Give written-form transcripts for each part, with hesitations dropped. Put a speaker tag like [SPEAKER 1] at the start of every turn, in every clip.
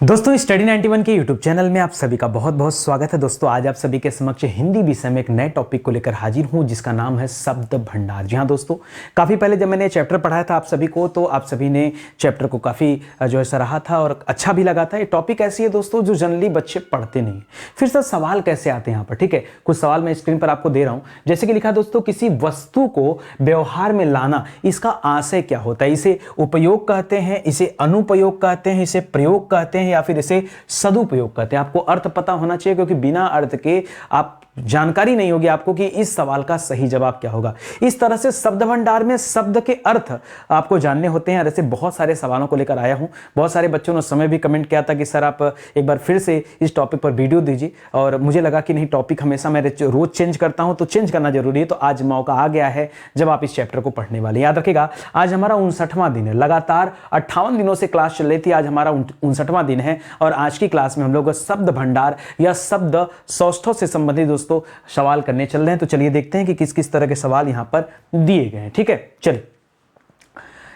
[SPEAKER 1] दोस्तों स्टडी 91 के YouTube channel में आप सभी का बहुत बहुत स्वागत है। दोस्तों आज आप सभी के समक्ष हिंदी विषय में एक नए टॉपिक को लेकर हाजिर हूं जिसका नाम है शब्द भंडार। जी हां दोस्तों, काफ़ी पहले जब मैंने चैप्टर पढ़ाया था आप सभी को तो आप सभी ने चैप्टर को काफ़ी जो है सराहा था और अच्छा भी लगा था। ये टॉपिक ऐसी है दोस्तों जो जनरली बच्चे पढ़ते नहीं। फिर सर सवाल कैसे आते हैं यहाँ पर, ठीक है, कुछ सवाल मैं स्क्रीन पर आपको दे रहा हूँ। जैसे कि लिखा दोस्तों, किसी वस्तु को व्यवहार में लाना, इसका आशय क्या होता है? इसे उपयोग कहते हैं, इसे अनुपयोग कहते हैं, इसे प्रयोग कहते हैं या फिर इसे सदुपयोग कहते हैं। आपको अर्थ पता होना चाहिए क्योंकि बिना अर्थ के आप जानकारी नहीं होगी आपको कि इस सवाल का सही जवाब क्या होगा। इस तरह से शब्द भंडार में शब्द के अर्थ आपको जानने होते हैं। ऐसे बहुत सारे सवालों को लेकर आया हूं। बहुत सारे बच्चों ने उस समय भी कमेंट किया था कि सर आप एक बार फिर से इस टॉपिक पर वीडियो दीजिए, और मुझे लगा कि नहीं, टॉपिक हमेशा मैं रोज चेंज करता हूं तो चेंज करना जरूरी है। तो आज मौका आ गया है जब आप इस चैप्टर को पढ़ने वाले। याद रखिएगा आज हमारा 59वां दिन है। लगातार 58 दिनों से क्लास चल रही थी, आज हमारा 59वां दिन है और आज की क्लास में हम लोग शब्द भंडार या शब्द सौष्ठव से संबंधित दोस्तों सवाल करने चल रहे हैं। तो चलिए देखते हैं कि किस किस तरह के सवाल यहां पर दिए गए हैं। ठीक है, चलिए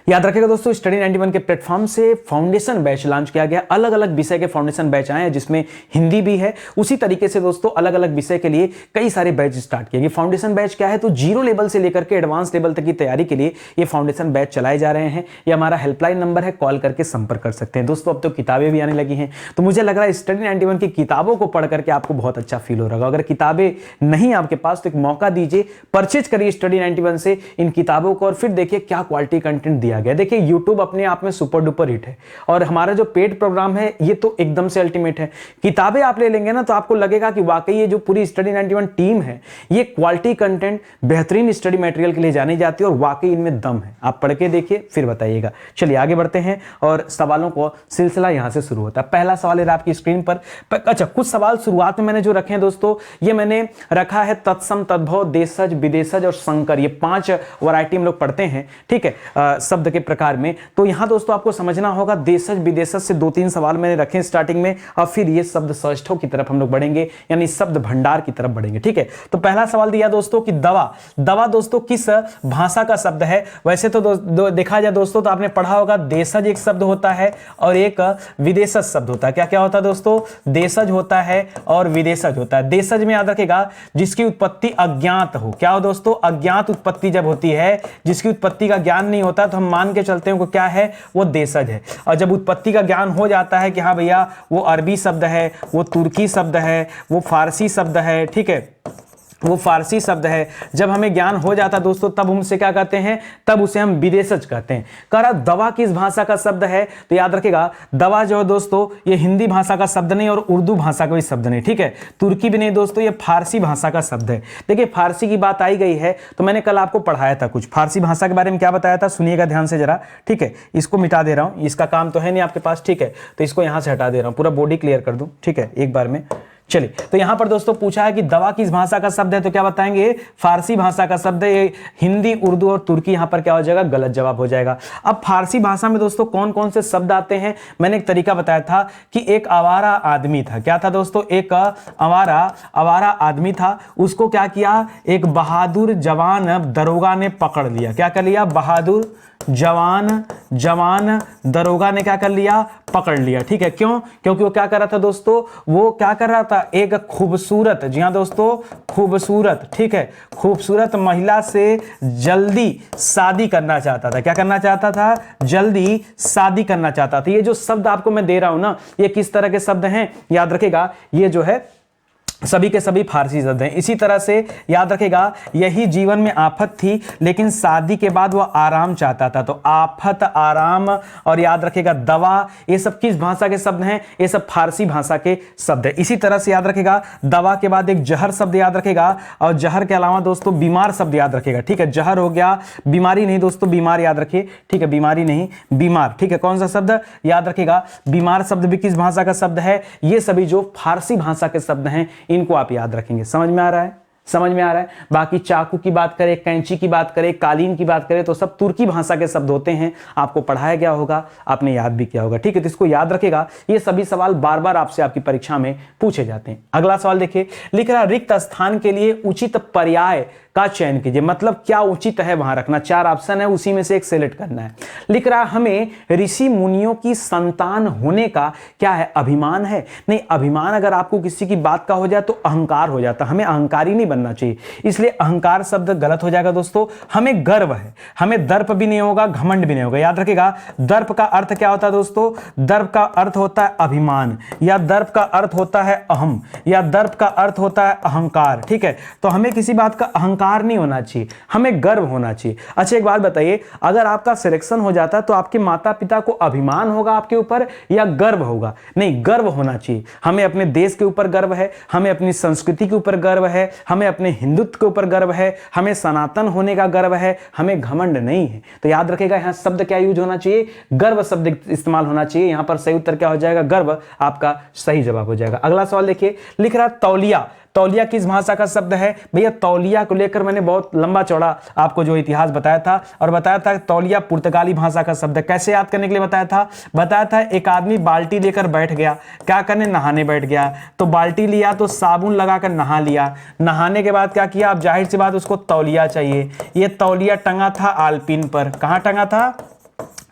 [SPEAKER 1] याद रखिएगा दोस्तों, स्टडी 91 के प्लेटफॉर्म से फाउंडेशन बैच लॉन्च किया गया। अलग अलग विषय के फाउंडेशन बैच आए हैं जिसमें हिंदी भी है। उसी तरीके से दोस्तों अलग अलग विषय के लिए कई सारे बैच स्टार्ट किए गए। फाउंडेशन बैच क्या है? तो जीरो लेवल से लेकर के एडवांस लेवल तक की तैयारी के लिए ये फाउंडेशन बैच चलाए जा रहे हैं। ये हमारा हेल्पलाइन नंबर है, कॉल करके संपर्क कर सकते हैं। दोस्तों अब तो किताबें भी आने लगी हैं, तो मुझे लग रहा है स्टडी 91 की किताबों को पढ़ करके आपको बहुत अच्छा फील हो रहा होगा। अगर किताबें नहीं आपके पास तो एक मौका दीजिए, परचेज करिए स्टडी 91 से इन किताबों को और फिर देखिए क्या क्वालिटी कंटेंट दिया गया। देखिए यूट्यूब अपने आप में सुपर डुपर हिट है और हमारा जो पेड प्रोग्राम है ये तो एकदम से अल्टीमेट है। किताबें आप ले लेंगे ना तो आपको लगेगा कि वाकई ये जो पूरी स्टडी 91 टीम है ये क्वालिटी कंटेंट, बेहतरीन स्टडी मटेरियल के लिए जानी जाती है और वाकई इनमें दम है। आप पढ़ के देखिए फिर बताइएगा। चलिए आगे बढ़ते हैं और सवालों को सिलसिला यहां से शुरू होता है। पहला सवाल है आपकी स्क्रीन पर। अच्छा, कुछ सवाल शुरुआत में मैंने जो रखे हैं दोस्तों, ये मैंने रखा है तत्सम, तद्भव, देशज, विदेशज और संकर। ये 5 वैरायटी हम लोग पढ़ते हैं, ठीक है, शब्द के प्रकार में। तो यहां दोस्तों आपको समझना होगा, देशज विदेशज से 2-3 सवाल मैंने रखे स्टार्टिंग में और फिर ये शब्द सौष्ठव की तरफ हम लोग बढ़ेंगे, यानी शब्द भंडार की तरफ बढ़ेंगे। ठीक है, तो पहला सवाल दिया दोस्तों कि दवा। दवा दोस्तों किस भाषा का शब्द है? वैसे तो देखा जाए दोस्तों तो आपने पढ़ा होगा देशज एक शब्द होता है और एक विदेशज शब्द होता है। क्या क्या होता है दोस्तों? देशज होता है और विदेशज होता है। देशज में याद रखेगा जिसकी उत्पत्ति अज्ञात हो। क्या हो दोस्तों? अज्ञात उत्पत्ति जब होती है, जिसकी उत्पत्ति का ज्ञान नहीं होता, तो हम मान के चलते हैं वो क्या है, वो देशज है। और जब उत्पत्ति का ज्ञान हो जाता है कि हाँ भैया वो अरबी शब्द है, वो तुर्की शब्द है, वो फारसी शब्द है, ठीक है, वो फारसी शब्द है, जब हमें ज्ञान हो जाता दोस्तों तब हम उसे क्या कहते हैं? तब उसे हम विदेशज कहते हैं। कह रहा दवा किस भाषा का शब्द है? तो याद रखेगा दवा जो है दोस्तों ये हिंदी भाषा का शब्द नहीं और उर्दू भाषा का भी शब्द नहीं, ठीक है, तुर्की भी नहीं दोस्तों, ये फारसी भाषा का शब्द है। देखिए फारसी की बात आई गई है तो मैंने कल आपको पढ़ाया था कुछ फारसी भाषा के बारे में। क्या बताया था सुनिएगा ध्यान से जरा, ठीक है। इसको मिटा दे रहा हूं, इसका काम तो है नहीं आपके पास, ठीक है, तो इसको यहां से हटा दे रहा हूं, पूरा बॉडी क्लियर कर दूं, ठीक है, एक बार में। चलिए, तो यहां पर दोस्तों पूछा है कि दवा किस भाषा का शब्द है, तो क्या बताएंगे? फारसी भाषा का शब्द है। हिंदी, उर्दू और तुर्की यहां पर क्या हो जाएगा? गलत जवाब हो जाएगा। अब फारसी भाषा में दोस्तों कौन कौन से शब्द आते हैं? मैंने एक तरीका बताया था कि एक आवारा आदमी था। क्या था दोस्तों? एक आवारा आदमी था। उसको क्या किया? एक बहादुर जवान दरोगा ने पकड़ लिया। क्या कर लिया? बहादुर जवान दरोगा ने क्या कर लिया? पकड़ लिया। ठीक है, क्यों? क्योंकि वो क्या कर रहा था दोस्तों? वो क्या कर रहा था? एक खूबसूरत, जी हां दोस्तों, खूबसूरत, ठीक है, खूबसूरत महिला से जल्दी शादी करना चाहता था। क्या करना चाहता था? जल्दी शादी करना चाहता था। ये जो शब्द आपको मैं दे रहा हूं ना, ये किस तरह के शब्द हैं? याद रखेगा ये जो है सभी के सभी फारसी शब्द हैं। इसी तरह से याद रखेगा यही जीवन में आफत थी लेकिन शादी के बाद वह आराम चाहता था। तो आफत, आराम और याद रखेगा दवा, ये सब किस भाषा के शब्द हैं? ये सब फारसी भाषा के शब्द है। इसी तरह से याद रखेगा दवा के बाद एक जहर शब्द याद रखेगा और जहर के अलावा दोस्तों बीमार शब्द याद रखेगा। ठीक है, जहर हो गया, बीमारी नहीं दोस्तों, बीमार याद रखिए, ठीक है, बीमारी नहीं बीमार, ठीक है। कौन सा शब्द याद रखेगा? बीमार शब्द भी किस भाषा का शब्द है? ये सभी जो फारसी भाषा के शब्द हैं इनको आप याद रखेंगे। समझ में आ रहा है? समझ में आ रहा है? बाकी चाकू की बात करें, कैंची की बात करें, कालीन की बात करें तो सब तुर्की भाषा के शब्द होते हैं। आपको पढ़ाया गया होगा, आपने याद भी किया होगा, ठीक है, तो इसको याद रखेगा। ये सभी सवाल बार बार आपसे आपकी परीक्षा में पूछे जाते हैं। अगला सवाल देखिए, लिख रहा रिक्त स्थान के लिए उचित पर्याय का चयन कीजिए, मतलब क्या उचित है वहां रखना। 4 ऑप्शन है, उसी में से एक सेलेक्ट करना है। लिख रहा हमें ऋषि मुनियों की संतान होने का क्या है, अभिमान है। नहीं, अभिमान अगर आपको किसी की बात का हो जाए तो अहंकार हो जाता, हमें अहंकारी नहीं बनना चाहिए, इसलिए अहंकार शब्द गलत हो जाएगा दोस्तों। हमें गर्व है, हमें दर्प भी नहीं होगा, घमंड भी नहीं होगा। याद रखिएगा, दर्प का अर्थ क्या होता है दोस्तों, दर्प का अर्थ होता है अभिमान, या दर्प का अर्थ होता है अहम, या दर्प का अर्थ होता है अहंकार। ठीक है, तो हमें किसी बात का अहंकार नहीं होना चाहिए, हमें गर्व होना चाहिए। अच्छा एक बात बताइए, अगर आपका सिलेक्शन हो जाता है तो आपके माता पिता को अभिमान होगा आपके ऊपर या गर्व होगा? नहीं, गर्व होना चाहिए। हमें अपने देश के ऊपर गर्व है, हमें अपनी संस्कृति के ऊपर गर्व है, हमें अपने हिंदुत्व के ऊपर गर्व है, हमें सनातन होने का गर्व है, हमें घमंड नहीं है। तो याद रखिएगा, यहां शब्द क्या यूज होना चाहिए, गर्व शब्द इस्तेमाल होना चाहिए। यहां पर सही उत्तर क्या हो जाएगा, गर्व आपका सही जवाब हो जाएगा। अगला सवाल देखिए, लिख रहा तौलिया। तौलिया किस भाषा का शब्द है? भैया तौलिया को लेकर मैंने बहुत लंबा चौड़ा आपको जो इतिहास बताया था, और बताया था तौलिया पुर्तगाली भाषा का शब्द है। कैसे याद करने के लिए बताया था एक आदमी बाल्टी लेकर बैठ गया, क्या करने, नहाने बैठ गया। तो बाल्टी लिया तो साबुन लगाकर नहा लिया, नहाने के बाद क्या किया, अब जाहिर सी बात उसको तौलिया चाहिए। ये तौलिया टंगा था आलपीन पर, कहां टंगा था,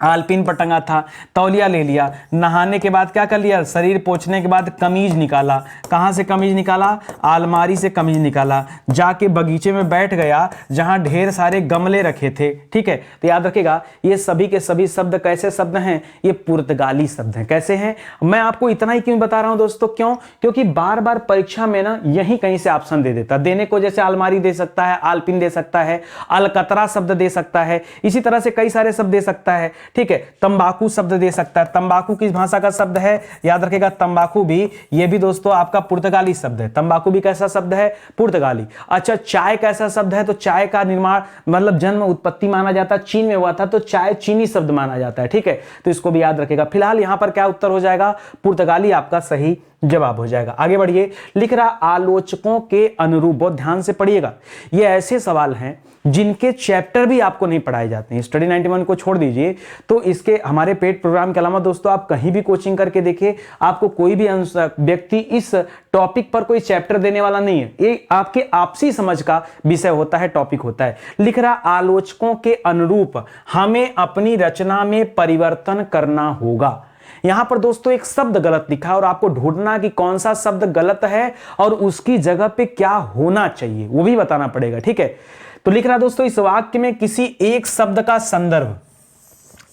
[SPEAKER 1] आलपीन पर टंगा था। तौलिया ले लिया, नहाने के बाद क्या कर लिया, शरीर पोंछने के बाद कमीज निकाला। कहां से कमीज निकाला, आलमारी से कमीज निकाला, जाके बगीचे में बैठ गया जहां ढेर सारे गमले रखे थे। ठीक है, तो याद रखिएगा ये सभी के सभी शब्द कैसे शब्द हैं, ये पुर्तगाली शब्द हैं। कैसे हैं, मैं आपको इतना ही क्यों बता रहा हूं दोस्तों, क्यों, क्योंकि बार बार परीक्षा में ना यही कहीं से ऑप्शन दे देता, देने को जैसे अलमारी दे सकता है, आलपीन दे सकता है, अलकतरा शब्द दे सकता है, इसी तरह से कई सारे शब्द दे सकता है। ठीक है, तंबाकू शब्द दे सकता है। तंबाकू किस भाषा का शब्द है, याद रखिएगा, तंबाकू भी, ये भी दोस्तों आपका पुर्तगाली शब्द है। तंबाकू भी कैसा शब्द है, पुर्तगाली। अच्छा, चाय कैसा शब्द है, तो चाय का निर्माण मतलब जन्म उत्पत्ति माना जाता है चीन में हुआ था, तो चाय चीनी शब्द माना जाता है। ठीक है, तो इसको भी याद रखिएगा। फिलहाल यहां पर क्या उत्तर हो जाएगा, पुर्तगाली आपका सही जवाब हो जाएगा। आगे बढ़िए, लिख रहा आलोचकों के अनुरूप, बहुत ध्यान से पढ़िएगा, ये ऐसे सवाल हैं जिनके चैप्टर भी आपको नहीं पढ़ाए जाते हैं। स्टडी 91 को छोड़ दीजिए, तो इसके हमारे पेड प्रोग्राम के अलावा दोस्तों आप कहीं भी कोचिंग करके देखिए, आपको कोई भी व्यक्ति इस टॉपिक पर कोई चैप्टर देने वाला नहीं है। ये आपके आपसी समझ का विषय होता है, टॉपिक होता है। लिख रहा आलोचकों के अनुरूप हमें अपनी रचना में परिवर्तन करना होगा। यहां पर दोस्तों एक शब्द गलत लिखा है और आपको ढूंढना कि कौन सा शब्द गलत है और उसकी जगह पे क्या होना चाहिए, वो भी बताना पड़ेगा। ठीक है, तो लिख रहा दोस्तों, इस वाक्य में किसी एक शब्द का संदर्भ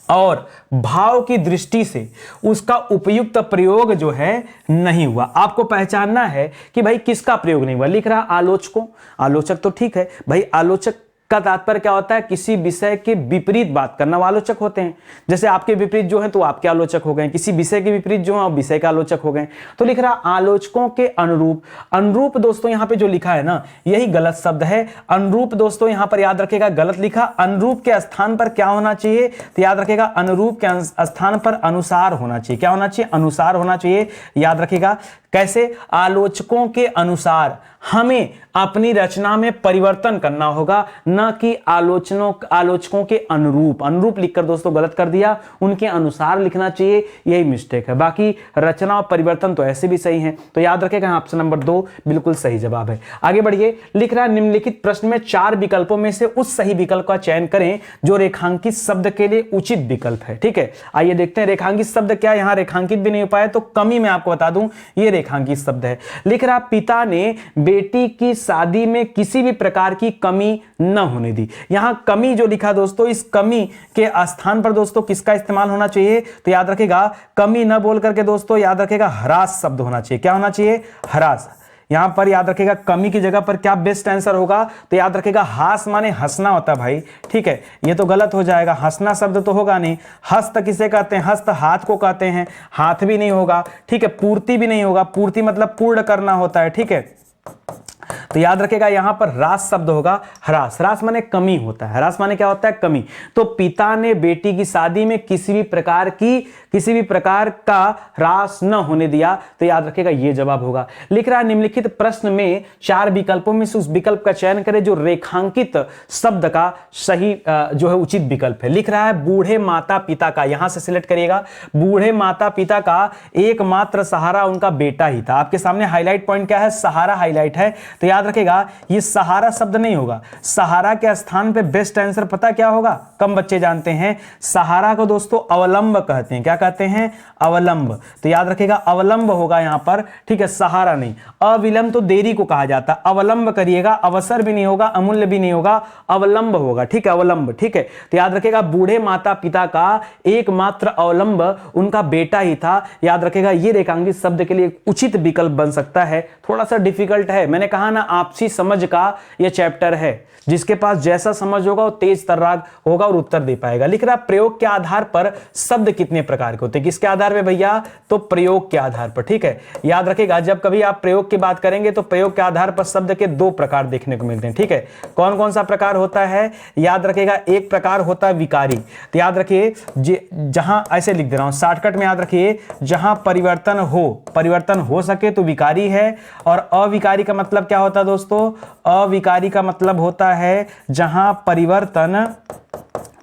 [SPEAKER 1] और भाव की दृष्टि से उसका उपयुक्त प्रयोग जो है नहीं हुआ। आपको पहचानना है कि भाई किसका प्रयोग नहीं हुआ। लिख रहा आलोचकों, आलोचक तो ठीक है भाई, आलोचक का तात्पर्य क्या होता है, किसी विषय के विपरीत बात करना, वो आलोचक होते हैं। जैसे आपके विपरीत जो है तो आपके आलोचक हो गए, किसी विषय के विपरीत जो है आप विषय का आलोचक हो गए। तो लिख रहा आलोचकों के अनुरूप, अनुरूप दोस्तों यहां पे जो लिखा है ना, यही गलत शब्द है। अनुरूप दोस्तों यहां पर याद रखिएगा गलत लिखा। अनुरूप के स्थान पर क्या होना चाहिए, तो याद रखिएगा अनुरूप के स्थान पर अनुसार होना चाहिए। क्या होना चाहिए, अनुसार होना चाहिए। याद रखिएगा कैसे, आलोचकों के अनुसार हमें अपनी रचना में परिवर्तन करना होगा, न कि आलोचकों के अनुरूप। अनुरूप लिखकर दोस्तों गलत कर दिया, उनके अनुसार लिखना चाहिए, यही मिस्टेक है। बाकी रचना और परिवर्तन तो ऐसे भी सही हैं। तो याद रखेगा ऑप्शन नंबर 2 बिल्कुल सही जवाब है। आगे बढ़िए, लिख रहा निम्नलिखित प्रश्न में 4 विकल्पों में से उस सही विकल्प का चयन करें जो रेखांकित शब्द के लिए उचित विकल्प है। ठीक है, आइए देखते हैं रेखांकित शब्द क्या है। यहां रेखांकित भी नहीं हो पाया तो कमी में आपको बता दूं, ये रेखांकित शब्द है। लिख रहा पिता ने बेटी की शादी में किसी भी प्रकार की कमी न होने दी। यहां कमी जो लिखा दोस्तों, इस कमी के स्थान पर दोस्तों किसका इस्तेमाल होना चाहिए, तो याद रखेगा कमी न बोल करके दोस्तों याद रखेगा ह्रास शब्द होना चाहिए। क्या होना चाहिए, ह्रास। यहां पर याद रखेगा कमी की जगह पर क्या बेस्ट आंसर होगा, तो याद रखेगा हास माने हंसना होता है भाई। ठीक है, ये तो गलत हो जाएगा, हंसना शब्द तो होगा नहीं। हस्त किसे कहते हैं, हस्त हाथ को कहते हैं, हाथ भी नहीं होगा। ठीक है, पूर्ति भी नहीं होगा, पूर्ति मतलब पूर्ण करना होता है। ठीक है, तो याद रखेगा यहां पर ह्रास शब्द होगा, ह्रास। ह्रास माने कमी होता है, ह्रास माने क्या होता है, कमी। तो पिता ने बेटी की शादी में किसी भी प्रकार का ह्रास न होने दिया, तो याद रखेगा ये जवाब होगा। लिख रहा है निम्नलिखित प्रश्न में 4 विकल्पों में से उस विकल्प का चयन करें जो रेखांकित शब्द का सही जो है उचित विकल्प है। लिख रहा है बूढ़े माता पिता का, यहां से सिलेक्ट करिएगा। बूढ़े माता पिता का एकमात्र सहारा उनका बेटा ही था। आपके सामने हाईलाइट पॉइंट क्या है, सहारा हाईलाइट है। तो याद याद रखेगा ये सहारा शब्द नहीं होगा, सहारा के स्थान पे बेस्ट आंसर पता क्या होगा, कम बच्चे जानते हैं, सहारा को दोस्तों अवलंब कहते हैं। क्या कहते हैं? अवलंब। तो याद रखेगा अवलंब होगा यहां पर, ठीक है, सहारा नहीं। अविलंब तो देरी को कहा जाता है, अवलंब करिएगा, अवसर भी नहीं होगा, अमूल्य भी नहीं होगा, अवलंब होगा, ठीक है, अवलंब, ठीक है। तो याद रखेगा बूढ़े माता पिता का एकमात्र अवलंब उनका बेटा ही था। याद रखेगा ये रेखांकित शब्द के लिए उचित विकल्प बन सकता है। थोड़ा सा डिफिकल्ट है, मैंने कहा ना आपसी समझ का यह चैप्टर है, जिसके पास जैसा समझ होगा वो तेज तर्राक होगा और उत्तर दे पाएगा। लिख रहा प्रयोग के आधार पर शब्द कितने प्रकार के होते हैं? किसके आधार पे भैया? तो प्रयोग के आधार पर, ठीक है। याद रखेगा जब कभी आप प्रयोग की बात करेंगे तो प्रयोग के आधार पर शब्द के दो प्रकार देखने को मिलते हैं, ठीक है। कौन कौन सा प्रकार होता है? याद रखेगा एक प्रकार होता है विकारी। तो याद रखिए जहां, ऐसे लिख दे रहा हूं शॉर्टकट में, याद रखिए जहां परिवर्तन हो सके तो विकारी है। और अविकारी का मतलब क्या होता है दोस्तों? अविकारी का मतलब होता है जहां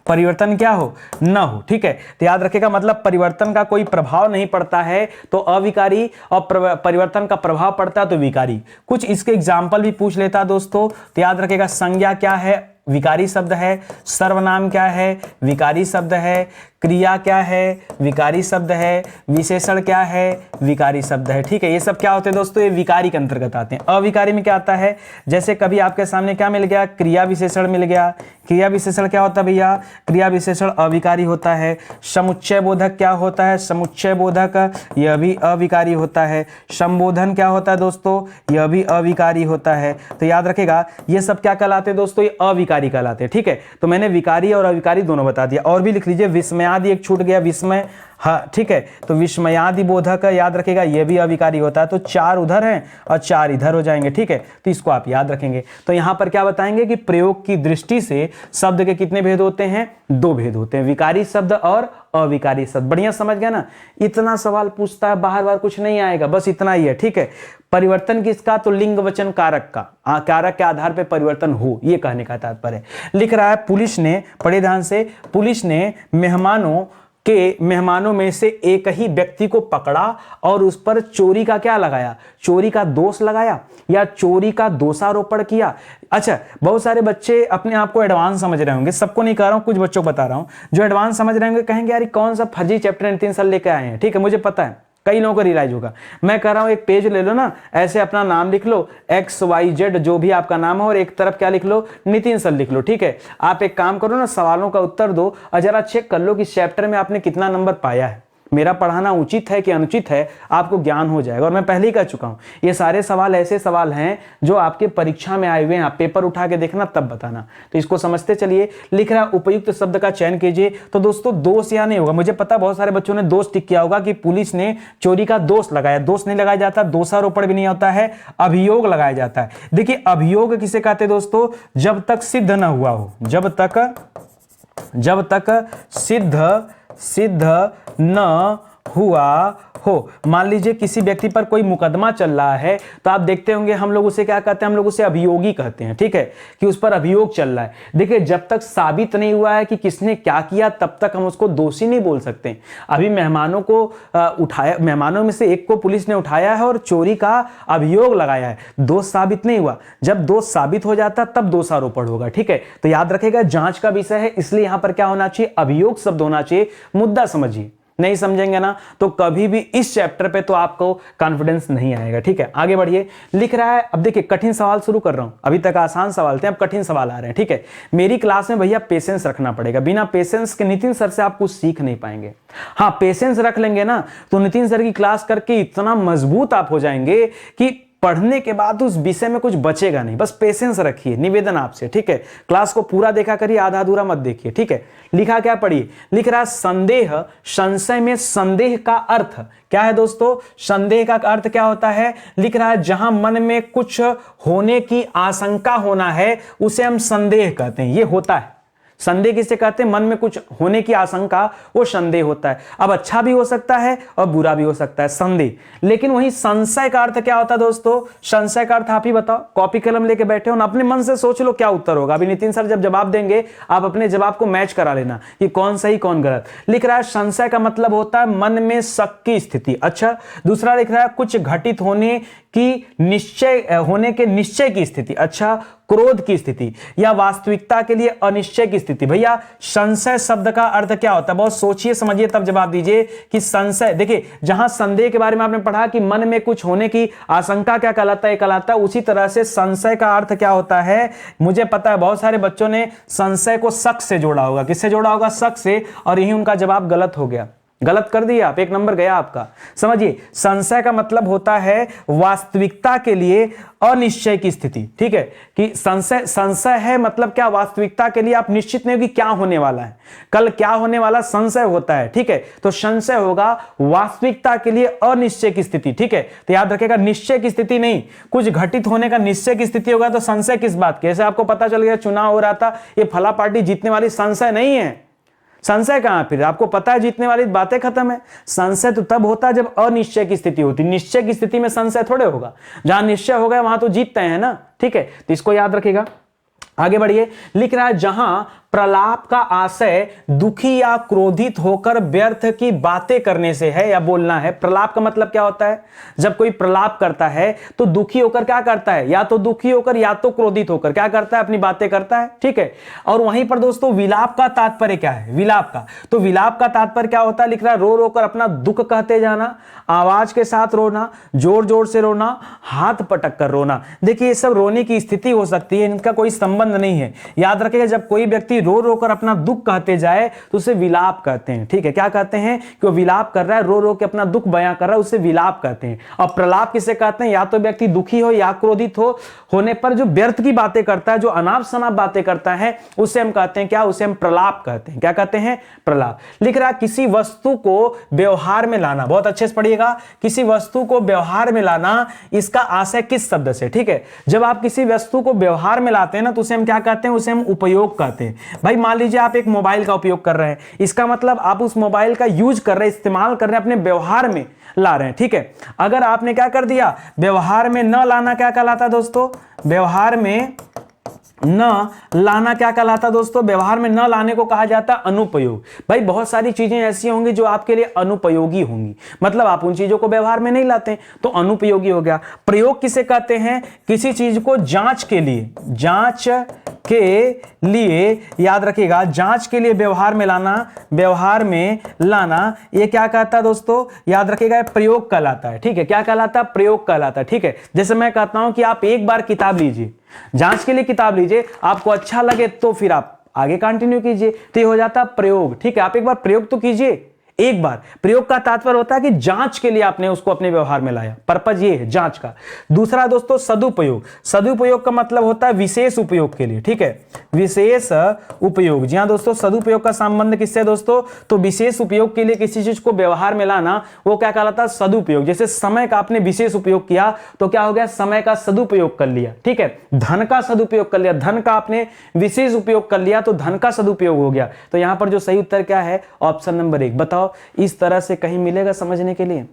[SPEAKER 1] परिवर्तन क्या हो? न हो, ठीक है। तो याद रखेगा मतलब परिवर्तन का कोई प्रभाव नहीं पड़ता है तो अविकारी, और परिवर्तन का प्रभाव पड़ता है तो विकारी। कुछ इसके एग्जाम्पल भी पूछ लेता है दोस्तों। तो याद रखेगा संज्ञा क्या है? विकारी शब्द है। सर्वनाम क्या है? विकारी शब्द है। क्रिया क्या है? विकारी शब्द है। विशेषण क्या है? विकारी शब्द है, ठीक है। ये सब क्या होते हैं दोस्तों? ये विकारी के अंतर्गत आते हैं। अविकारी में क्या आता है? जैसे कभी आपके सामने क्या मिल गया? क्रिया विशेषण मिल गया। क्रिया विशेषण क्या होता है भैया? क्रिया विशेषण अविकारी होता है। समुच्चय बोधक क्या होता है? समुच्चय बोधक यह भी अविकारी होता है। संबोधन क्या होता है दोस्तों? यह भी अविकारी होता है। तो याद रखेगा ये सब क्या कहलाते हैं दोस्तों? ये अविकारी कहलाते हैं, ठीक है। तो मैंने विकारी और अविकारी दोनों बता दिया। और भी लिख लीजिए, विस्मयादि एक छूट गया, विस्मय, हाँ ठीक है। तो विस्मयादि बोधक याद रखेगा ये भी अविकारी होता है। तो 4 उधर हैं और 4 इधर हो जाएंगे, ठीक है। तो इसको आप याद रखेंगे। तो यहां पर क्या बताएंगे कि प्रयोग की दृष्टि से शब्द के कितने भेद होते हैं? 2 भेद होते हैं, विकारी शब्द और अविकारी शब्द। बढ़िया समझ गया ना? इतना सवाल पूछता है, बाहर बार कुछ नहीं आएगा, बस इतना ही है, ठीक है। परिवर्तन किसका? तो लिंग वचन कारक का, कारक के आधार पर परिवर्तन हो, ये कहने का तात्पर्य है। लिख रहा है पुलिस ने, पढ़े ध्यान से, पुलिस ने मेहमानों में से एक ही व्यक्ति को पकड़ा और उस पर चोरी का क्या लगाया? चोरी का दोष लगाया या चोरी का दोषारोपण किया। अच्छा, बहुत सारे बच्चे अपने आप को एडवांस समझ रहे होंगे, सबको नहीं कह रहा हूं, कुछ बच्चों को बता रहा हूं। जो एडवांस समझ रहे होंगे कहेंगे यार कौन सा फर्जी चैप्टर नितिन सर लेके आए हैं, ठीक है, मुझे पता है कई लोगों को रियलाइज होगा। मैं कह रहा हूं एक पेज ले लो ना, ऐसे अपना नाम लिख लो, XYZ जो भी आपका नाम हो, और एक तरफ क्या लिख लो? नितिन सर लिख लो, ठीक है। आप एक काम करो ना, सवालों का उत्तर दो और जरा चेक कर लो कि चैप्टर में आपने कितना नंबर पाया है। मेरा पढ़ाना उचित है कि अनुचित है, आपको ज्ञान हो जाएगा। और मैं पहले ही कह चुका हूं, ये सारे सवाल ऐसे सवाल हैं जो आपके परीक्षा में आए हुए हैं, आप पेपर उठा के देखना तब बताना। तो इसको समझते चलिए। लिख रहा उपयुक्त शब्द का चयन कीजिए। तो दोस्तों दोष या नहीं होगा, मुझे पता बहुत सारे बच्चों ने दोष टिक किया होगा कि पुलिस ने चोरी का दोष लगाया। दोष नहीं लगाया जाता, दोषारोपण भी नहीं होता है, अभियोग लगाया जाता है। देखिए अभियोग किसे कहते हैं दोस्तों? जब तक सिद्ध न हुआ हो, जब तक सिद्ध न हुआ हो। मान लीजिए किसी व्यक्ति पर कोई मुकदमा चल रहा है, तो आप देखते होंगे हम लोग उसे क्या कहते हैं? हम लोग उसे अभियोगी कहते हैं, ठीक है, कि उस पर अभियोग चल रहा है। देखिए जब तक साबित नहीं हुआ है कि किसने क्या किया, तब तक हम उसको दोषी नहीं बोल सकते। अभी मेहमानों को उठाया, मेहमानों में से एक को पुलिस ने उठाया है और चोरी का अभियोग लगाया है, दोष साबित नहीं हुआ। जब दोष साबित हो जाता तब दोषारोपण होगा, ठीक है। तो याद रखेगा जांच का विषय है, इसलिए यहां पर क्या होना चाहिए? अभियोग शब्द होना चाहिए। मुद्दा समझिए, नहीं समझेंगे ना तो कभी भी इस चैप्टर पे तो आपको कॉन्फिडेंस नहीं आएगा, ठीक है। आगे बढ़िए। लिख रहा है, अब देखिए कठिन सवाल शुरू कर रहा हूं, अभी तक आसान सवाल थे, अब कठिन सवाल आ रहे हैं, ठीक है। मेरी क्लास में भैया पेशेंस रखना पड़ेगा, बिना पेशेंस के नितिन सर से आप कुछ सीख नहीं पाएंगे। हाँ पेशेंस रख लेंगे ना तो नितिन सर की क्लास करके इतना मजबूत आप हो जाएंगे कि पढ़ने के बाद उस विषय में कुछ बचेगा नहीं। बस पेशेंस रखिए, निवेदन आपसे, ठीक है। क्लास को पूरा देखा करिए, आधा अधूरा मत देखिए, ठीक है। लिखा क्या पढ़िए? लिख रहा है संदेह, संशय में संदेह का अर्थ क्या है दोस्तों? संदेह का अर्थ क्या होता है? लिख रहा है जहां मन में कुछ होने की आशंका होना है उसे हम संदेह कहते हैं। ये होता है, संदेह किसे कहते हैं? मन में कुछ होने की आशंका, वो संदेह होता है। अब अच्छा भी हो सकता है और बुरा भी हो सकता है, संदेह। लेकिन वहीं संशय का अर्थ क्या होता है दोस्तों? संशय का अर्थ आप ही बताओ, कॉपी कलम लेके बैठे हो ना, अपने मन से सोच लो क्या उत्तर होगा। अभी नितिन सर जब जवाब देंगे आप अपने जवाब को मैच करा लेना कि कौन सही कौन गलत। लिख रहा है संशय का मतलब होता है मन में शक की स्थिति। अच्छा, दूसरा लिख रहा है कुछ घटित होने की निश्चय की स्थिति। अच्छा, क्रोध की स्थिति या वास्तविकता के लिए अनिश्चय की स्थिति। भैया संशय शब्द का अर्थ क्या होता है? बहुत सोचिए समझिए तब जवाब दीजिए कि संशय, देखिए जहां संदेह के बारे में आपने पढ़ा कि मन में कुछ होने की आशंका क्या कहलाता है, कहलाता है, उसी तरह से संशय का अर्थ क्या होता है? मुझे पता है बहुत सारे बच्चों ने संशय को शक से जोड़ा होगा। किससे जोड़ा होगा? शक से, और यही उनका जवाब गलत हो गया। गलत कर दिया आप, 1 नंबर गया आपका। समझिए, संशय का मतलब होता है वास्तविकता के लिए अनिश्चय की स्थिति। ठीक है, कि संशय है मतलब क्या? वास्तविकता के लिए आप निश्चित नहीं हो कि क्या होने वाला है, कल क्या होने वाला, संशय होता है। ठीक है, तो संशय होगा वास्तविकता के लिए अनिश्चय की स्थिति। ठीक है, तो याद रखिएगा निश्चय की स्थिति नहीं, कुछ घटित होने का निश्चय की स्थिति होगा। तो संशय किस बात की? जैसे आपको पता चल गया चुनाव हो रहा था, ये फला पार्टी जीतने वाली, संशय नहीं है। संशय कहां? फिर आपको पता है जीतने वाली, बातें खत्म है। संशय तो तब होता है जब अनिश्चय की स्थिति होती। निश्चय की स्थिति में संशय थोड़े होगा, जहां निश्चय हो गया वहां तो जीतते हैं ना। ठीक है, तो इसको याद रखिएगा। आगे बढ़िए, लिख रहा है जहां प्रलाप का आशय दुखी या क्रोधित होकर व्यर्थ की बातें करने से है या बोलना है। प्रलाप का मतलब क्या होता है? जब कोई प्रलाप करता है तो दुखी होकर क्या करता है? या तो दुखी होकर या तो क्रोधित होकर क्या करता है? अपनी बातें करता है। ठीक है, और वहीं पर दोस्तों विलाप का तात्पर्य क्या है? विलाप का, तो विलाप का तात्पर्य क्या होता है? लिख रहा है रो रो कर अपना दुख कहते जाना, आवाज के साथ रोना, जोर जोर से रोना, हाथ पटक कर रोना। देखिए ये सब रोने की स्थिति हो सकती है, इनका कोई संबंध नहीं है। याद रखिएगा जब कोई व्यक्ति रो रो कर अपना दुख कहते जाए तो उसे विलाप कहते हैं। ठीक है, क्या कहते हैं? कि वो विलाप कर रहा है, रो रो के अपना दुख बयां कर रहा है, उसे विलाप कहते हैं। और प्रलाप किसे कहते हैं? या तो व्यक्ति दुखी हो या क्रोधित होने पर जो व्यर्थ की बातें करता है, जो अनाप शनाप बातें करता है, उसे हम कहते हैं क्या? उसे हम प्रलाप कहते हैं। क्या कहते हैं? प्रलाप। लिख रहा है किसी वस्तु को व्यवहार में लाना, बहुत अच्छे से पढ़िएगा, किसी वस्तु को व्यवहार में लाना, इसका आशय किस शब्द से? ठीक है, जब आप किसी वस्तु को व्यवहार में लाते हैं ना तो उसे हम क्या कहते हैं? उसे हम उपयोग कहते हैं। भाई मान लीजिए आप एक मोबाइल का उपयोग कर रहे हैं, इसका मतलब आप उस मोबाइल का यूज कर रहे हैं, इस्तेमाल कर रहे हैं, अपने व्यवहार में ला रहे हैं। ठीक है, अगर आपने क्या कर दिया? व्यवहार में न लाना क्या कहलाता है दोस्तों? व्यवहार में न लाना क्या कहलाता दोस्तों? व्यवहार में न लाने को कहा जाता है अनुपयोग। भाई बहुत सारी चीजें ऐसी होंगी जो आपके लिए अनुपयोगी होंगी, मतलब आप उन चीजों को व्यवहार में नहीं लाते तो अनुपयोगी हो गया। प्रयोग किसे कहते हैं? किसी चीज को जांच के लिए, जांच के लिए, याद रखिएगा, जांच के लिए व्यवहार में लाना, व्यवहार में लाना, ये क्या कहता है दोस्तों? याद रखिएगा प्रयोग कहलाता है। ठीक है, क्या कहलाता है? प्रयोग कहलाता है। ठीक है, जैसे मैं कहता हूं कि आप एक बार किताब लीजिए, जांच के लिए किताब लीजिए, आपको अच्छा लगे तो फिर आप आगे कंटिन्यू कीजिए, तो ये हो जाता है प्रयोग। ठीक है, आप एक बार प्रयोग तो कीजिए, एक बार। प्रयोग का तात्पर्य होता है कि जांच के लिए आपने उसको अपने व्यवहार में लाया, पर्पज ये है जांच का। दूसरा दोस्तों सदुपयोग। सदुपयोग का मतलब होता है विशेष उपयोग के लिए। ठीक है, विशेष उपयोग। जी हां दोस्तों, सदुपयोग का संबंध किससे है दोस्तों? तो विशेष उपयोग के लिए किसी चीज को व्यवहार में लाना, वो क्या कहलाता है? सदुपयोग। जैसे समय का आपने विशेष उपयोग किया तो क्या हो गया? समय का सदुपयोग कर लिया। ठीक है, धन का सदुपयोग कर लिया, धन का आपने विशेष उपयोग कर लिया तो धन का सदुपयोग हो गया। तो यहां पर जो सही उत्तर क्या है? Option number 1। बताओ इस तरह से कहीं मिलेगा समझने के लिए?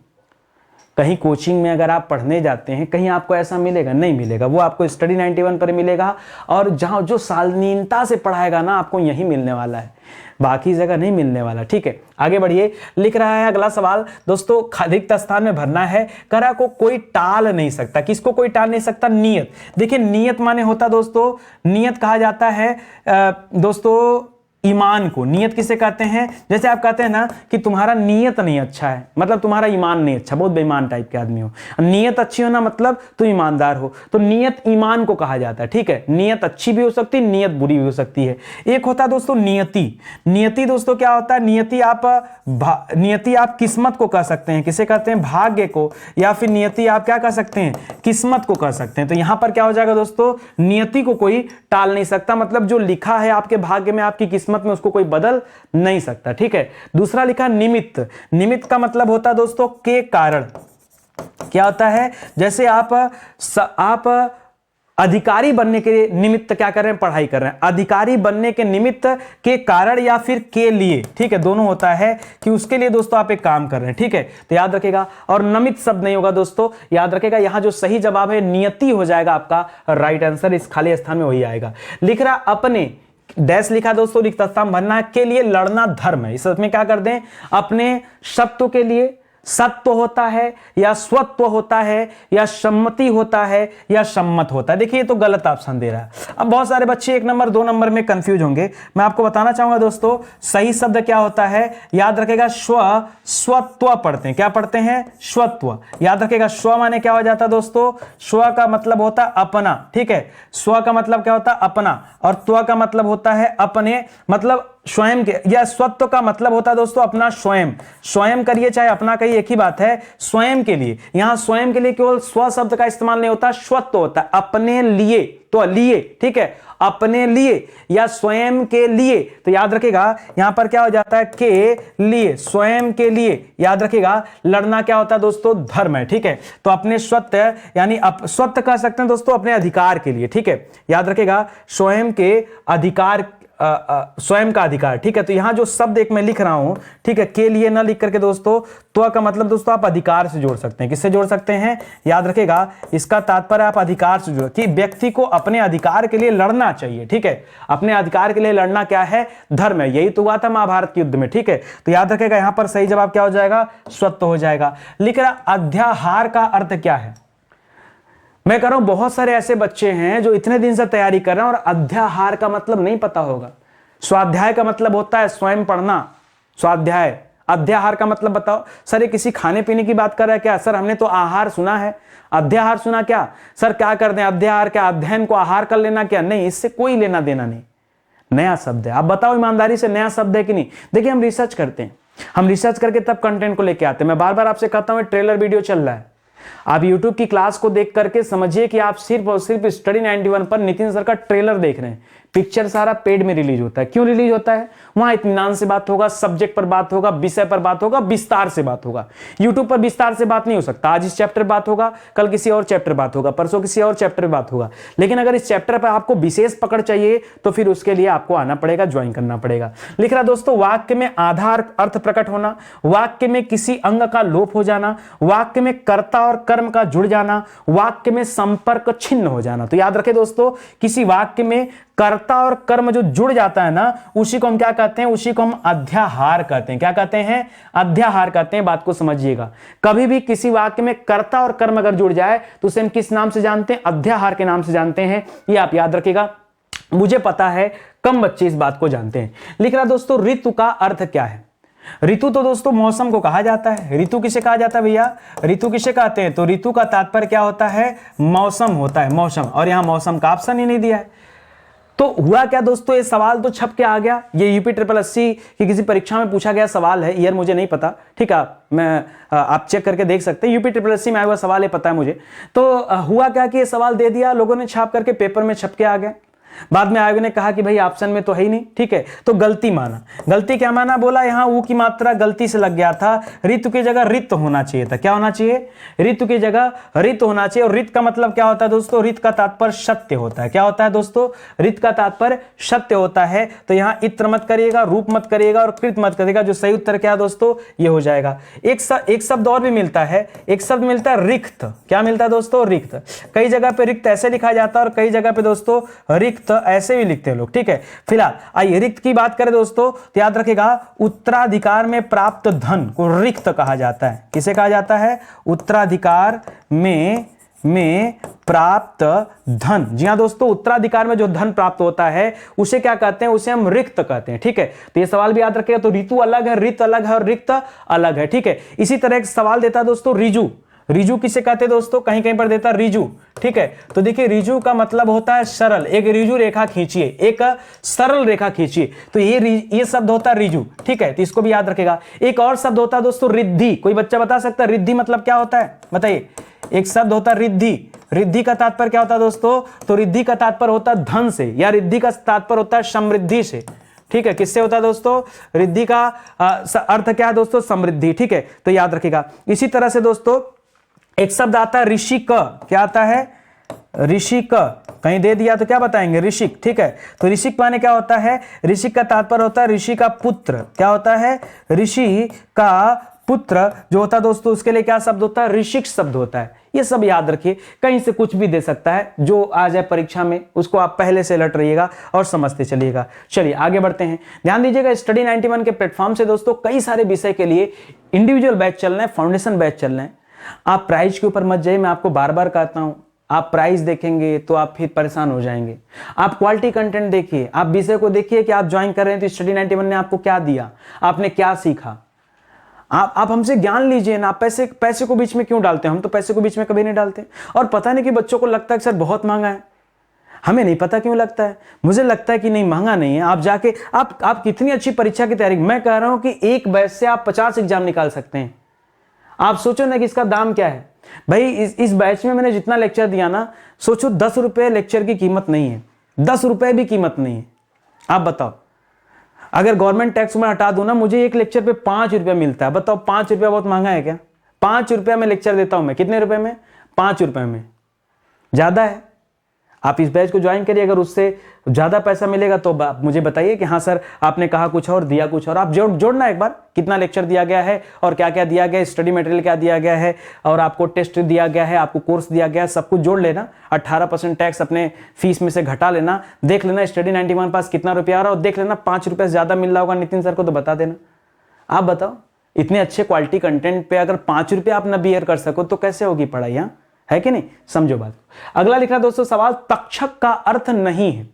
[SPEAKER 1] कहीं कोचिंग में अगर आप पढ़ने जाते हैं कहीं आपको ऐसा मिलेगा? नहीं मिलेगा। वो आपको स्टडी 91 पर मिलेगा, और जहां जो सालनीनता से पढ़ाएगा ना आपको यही मिलने वाला है, बाकी जगह नहीं मिलने वाला। ठीक है, आगे बढ़िए। लिख रहा है अगला सवाल दोस्तों, रिक्त स्थान में भरना है, करा को कोई टाल नहीं सकता। किसको कोई टाल नहीं सकता? नियत। देखिए नियत माने होता दोस्तों, नियत कहा जाता है दोस्तों ईमान को। नियत किसे कहते हैं? जैसे आप कहते हैं ना कि तुम्हारा नियत नहीं अच्छा है, मतलब तुम्हारा ईमान नहीं अच्छा, बहुत बेईमान टाइप के आदमी हो। नियत अच्छी होना मतलब तुम ईमानदार हो, तो नियत ईमान को कहा जाता है। ठीक है, नियत अच्छी भी हो सकती है, नियत बुरी भी हो सकती है। एक होता है दोस्तों नियति। नियति दोस्तों क्या होता है? नियति आप किस्मत को कह सकते हैं। किसे कहते हैं? भाग्य को। या फिर नियति आप क्या कह सकते हैं? किस्मत को कह सकते हैं। तो यहां पर क्या हो जाएगा दोस्तों? नियति को कोई टाल नहीं सकता, मतलब जो लिखा है आपके भाग्य में, आपकी किस्मत में, उसको कोई बदल नहीं सकता। ठीक है, दूसरा लिखा निमित्त। निमित्त का मतलब होता है दोस्तों के कारण। क्या होता है? जैसे आप अधिकारी बनने के निमित्त क्या कर रहे हैं, पढ़ाई कर रहे हैं। अधिकारी बनने के निमित्त, के कारण या फिर के लिए, ठीक है, दोनों होता है कि उसके लिए दोस्तों आप एक काम कर रहे हैं, ठीक है, तो याद रखेगा। और नमित शब्द नहीं होगा दोस्तों, याद रखेगा। यहां जो सही जवाब है नियति हो जाएगा आपका राइट आंसर, इस खाली स्थान में वही आएगा। लिख रहा अपने डैश लिखा दोस्तों, रिक्त स्थान भरना के लिए लड़ना धर्म है। इसमें क्या कर दें, अपने सत्व के लिए, सत्व होता है या स्वत्व होता है या सम्मति होता है या सम्मत होता है। देखिए ये तो गलत ऑप्शन दे रहा है। अब बहुत सारे बच्चे 1 नंबर 2 नंबर में कंफ्यूज होंगे। मैं आपको बताना चाहूंगा दोस्तों, सही शब्द क्या होता है, याद रखेगा स्वत्व पढ़ते हैं। क्या पढ़ते हैं, स्वत्व। याद रखेगा स्व माने क्या हो जाता है दोस्तों, स्व का मतलब होता है अपना, ठीक है, स्व का मतलब क्या होता है अपना, और त्व का मतलब होता है अपने, मतलब स्वयं के, या स्वत्व का मतलब होता है दोस्तों अपना स्वयं। स्वयं करिए चाहे अपना करिए, एक ही बात है, स्वयं के लिए। यहां स्वयं के लिए केवल स्व शब्द का इस्तेमाल नहीं होता, स्वत्व होता है, अपने लिए, तो लिए, ठीक है, अपने लिए या स्वयं के लिए। तो याद रखेगा यहां पर क्या हो जाता है, के लिए, स्वयं के लिए। याद रखेगा लड़ना क्या होता है दोस्तों, धर्म है, ठीक है। तो अपने स्वत्व यानी स्वत्व कह सकते हैं दोस्तों अपने अधिकार के लिए, ठीक है। याद रखेगा स्वयं के अधिकार, स्वयं का अधिकार, ठीक है। तो यहां जो शब्द एक मैं लिख रहा हूं, ठीक है, के लिए ना लिख करके दोस्तों, तो का मतलब दोस्तों आप अधिकार से जोड़ सकते हैं। किससे जोड़ सकते हैं, याद रखेगा इसका तात्पर्य आप अधिकार से जोड़, कि व्यक्ति को अपने अधिकार के लिए लड़ना चाहिए, ठीक है। अपने अधिकार के लिए लड़ना क्या है, धर्म है। यही तो हुआ था महाभारत के युद्ध में, ठीक है। तो याद रखेगा यहां पर सही जवाब क्या हो जाएगा, स्वत्व हो जाएगा। लिख रहा अध्याहार का अर्थ क्या है। मैं कह रहा हूं बहुत सारे ऐसे बच्चे हैं जो इतने दिन से तैयारी कर रहे हैं और अध्याहार का मतलब नहीं पता होगा। स्वाध्याय का मतलब होता है स्वयं पढ़ना, स्वाध्याय। अध्याहार का मतलब बताओ सर, ये किसी खाने पीने की बात कर रहा है क्या, सर हमने तो आहार सुना है, अध्याहार सुना क्या, सर क्या कर दें अध्याहार, क्या अध्ययन को आहार कर लेना क्या, नहीं, इससे कोई लेना देना नहीं। नया शब्द है, आप बताओ ईमानदारी से नया शब्द है कि नहीं। देखिए हम रिसर्च करते हैं, हम रिसर्च करके तब कंटेंट को लेके आते हैं। मैं बार बार आपसे कहता हूं ट्रेलर वीडियो चल रहा है, आप YouTube की क्लास को देख करके समझिए कि आप सिर्फ और सिर्फ स्टडी 91 पर नितिन सर का ट्रेलर देख रहे हैं। पिक्चर सारा पेड में रिलीज होता है। क्यों रिलीज होता है, वहां इत्मीनान से बात होगा, सब्जेक्ट पर बात होगा, विषय पर बात होगा, विस्तार से बात होगा। YouTube पर विस्तार से बात नहीं हो सकता। आज इस चैप्टर बात होगा, कल किसी और चैप्टर बात होगा, परसों किसी और चैप्टर बात होगा। लेकिन अगर इस चैप्टर पर आपको विशेष पकड़ चाहिए तो फिर उसके लिए आपको आना पड़ेगा, ज्वाइन करना पड़ेगा। लिख रहा दोस्तों वाक्य में आधार अर्थ प्रकट होना, वाक्य में किसी अंग का लोप हो जाना, वाक्य में कर्ता और कर्म का जुड़ जाना, वाक्य में संपर्क छिन्न हो जाना। तो याद रखें दोस्तों, किसी वाक्य में कर्ता और कर्म जो जुड़ जाता है ना, उसी को हम क्या कहते हैं, उसी को हम अध्याहार कहते हैं। क्या कहते हैं, अध्याहार कहते हैं। बात को समझिएगा, कभी भी किसी वाक्य में कर्ता और कर्म अगर जुड़ जाए तो उसे हम किस नाम से जानते हैं, अध्याहार के नाम से जानते हैं। ये आप याद रखिएगा, मुझे पता है कम बच्चे इस बात को जानते हैं। लिख रहा दोस्तों ऋतु का अर्थ क्या है। ऋतु तो दोस्तों मौसम को कहा जाता है। ऋतु किसे कहा जाता है भैया, ऋतु किसे कहते हैं, तो ऋतु का तात्पर्य क्या होता है, मौसम होता है, मौसम। और यहां मौसम का ऑप्शन ही नहीं दिया है। तो हुआ क्या दोस्तों, ये सवाल तो छप के आ गया। ये यूपी SSSC की किसी परीक्षा में पूछा गया सवाल है, ईयर मुझे नहीं पता, ठीक है, आप चेक करके देख सकते हैं। यूपी SSSC में आया हुआ सवाल है, पता है मुझे। तो हुआ क्या कि ये सवाल दे दिया लोगों ने, छाप करके पेपर में छप के आ गया। बाद में आयोग ने कहा कि भाई ऑप्शन में तो है ही नहीं, ठीक है, तो गलती माना। गलती क्या माना, बोला यहां ऊ की मात्रा गलती से लग गया था, ऋतु की जगह रित होना चाहिए था। क्या होना चाहिए, ऋतु की जगह रित होना चाहिए। और रित का मतलब क्या होता है दोस्तों, रित का तात्पर्य सत्य होता है। क्या होता है दोस्तों, रित का तात्पर्य सत्य होता है। तो यहां इत्र मत करिएगा, रूप मत करिएगा और कृत मत करिएगा। जो सही उत्तर क्या है दोस्तों, ये हो जाएगा। एक शब्द और भी मिलता है, एक शब्द मिलता है रिक्त। क्या मिलता है दोस्तों, रिक्त। कई जगह पे रिक्त ऐसे लिखा जाता है और कई जगह पे दोस्तों रिक्त ऐसे भी लिखते हैं लोग, ठीक है। फिलहाल आइए रिक्त की बात करें दोस्तों, तो याद रखिएगा उत्तराधिकार में प्राप्त धन को रिक्त कहा जाता है। किसे कहा जाता है, उत्तराधिकार में प्राप्त धन। जी हां दोस्तों, उत्तराधिकार में जो धन प्राप्त होता है उसे क्या कहते हैं, उसे हम रिक्त कहते हैं, ठीक है। तो ये सवाल भी याद रखिएगा। तो ऋतु अलग है, रित अलग है और रिक्त अलग है, ठीक है। इसी तरह एक सवाल देता है दोस्तों रिजु। रिजु किसे कहते हैं दोस्तों, कहीं कहीं पर देता है रिजु, ठीक है। तो देखिए रिजु का मतलब होता है सरल। एक रिजु रेखा खींचिए, एक सरल रेखा खींचिए, तो ये शब्द होता है रिजु, ठीक है। तो इसको भी याद रखेगा। एक और शब्द होता है दोस्तों रिद्धि। कोई बच्चा बता सकता है रिद्धि मतलब क्या होता है, बताइए। एक शब्द होता है रिद्धि। रिद्धि का तात्पर्य क्या होता है दोस्तों, तो रिद्धि का तात्पर्य होता है धन से, या रिद्धि का तात्पर्य होता है समृद्धि से, ठीक है। किससे होता है दोस्तों, रिद्धि का अर्थ क्या है दोस्तों, समृद्धि, ठीक है। तो याद रखिएगा। इसी तरह से दोस्तों एक शब्द आता है ऋषि क। क्या आता है, ऋषिक, कहीं दे दिया तो क्या बताएंगे, ऋषिक। ठीक है, तो ऋषिक माने क्या होता है, ऋषिक का तात्पर्य होता है ऋषि का पुत्र। क्या होता है, ऋषि का पुत्र जो होता है दोस्तों, उसके लिए क्या शब्द होता है, ऋषिक शब्द होता है। ये सब याद रखिए, कहीं से कुछ भी दे सकता है, जो आ जाए परीक्षा में उसको आप पहले से अलर्ट रहिएगा और समझते चलिएगा। चलिए आगे बढ़ते हैं। ध्यान दीजिएगा, स्टडी 91 के प्लेटफॉर्म से दोस्तों कई सारे विषय के लिए इंडिविजुअल बैच चल रहे हैं, फाउंडेशन बैच चल रहे हैं। आप प्राइज के ऊपर मत जाइए, मैं आपको बार बार कहता हूं, आप प्राइस देखेंगे तो आप फिर परेशान हो जाएंगे। आप क्वालिटी कंटेंट देखिए, आप विषय को देखिए कि आप ज्वाइन कर रहे हैं तो स्टडी 91 ने आपको क्या दिया, आपने क्या सीखा। आप हमसे ज्ञान लीजिए ना, पैसे को बीच में क्यों डालते हैं, हम तो पैसे को बीच में कभी नहीं डालते। और पता नहीं कि बच्चों को लगता है कि सर बहुत महंगा है, हमें नहीं पता क्यों लगता है, मुझे लगता है कि नहीं महंगा नहीं है। आप जाके आप कितनी अच्छी परीक्षा की तैयारी, मैं कह रहा हूं कि एक बैच से आप 50 एग्जाम निकाल सकते हैं। आप सोचो ना कि इसका दाम क्या है भाई। इस बैच में मैंने जितना लेक्चर दिया ना, सोचो 10 रुपए लेक्चर की कीमत नहीं है, 10 रुपए भी कीमत नहीं है। आप बताओ, अगर गवर्नमेंट टैक्स में हटा दूं ना, मुझे एक लेक्चर पे 5 रुपया मिलता है। बताओ 5 रुपया बहुत महंगा है क्या? 5 रुपया में लेक्चर देता हूं मैं, कितने रुपए में? 5 रुपए में। ज्यादा है? आप इस बैच को ज्वाइन करिए, अगर उससे ज्यादा पैसा मिलेगा तो मुझे बताइए कि हाँ सर आपने कहा कुछ और दिया कुछ और। आप जोड़ना एक बार, कितना लेक्चर दिया गया है और क्या क्या दिया गया है, स्टडी मटेरियल क्या दिया गया है और आपको टेस्ट दिया गया है, आपको कोर्स दिया गया है, सब कुछ जोड़ लेना। 18% टैक्स अपने फीस में से घटा लेना, देख लेना स्टडी 91 पास कितना रुपया आ रहा है और देख लेना 5 रुपये से ज्यादा मिल रहा होगा नितिन सर को तो बता देना। आप बताओ, इतने अच्छे क्वालिटी कंटेंट पे अगर 5 रुपये आप न बियर कर सको तो कैसे होगी पढ़ाई? यहाँ है कि नहीं, समझो बात। अगला लिख रहा दोस्तों सवाल, तक्षक का अर्थ नहीं है।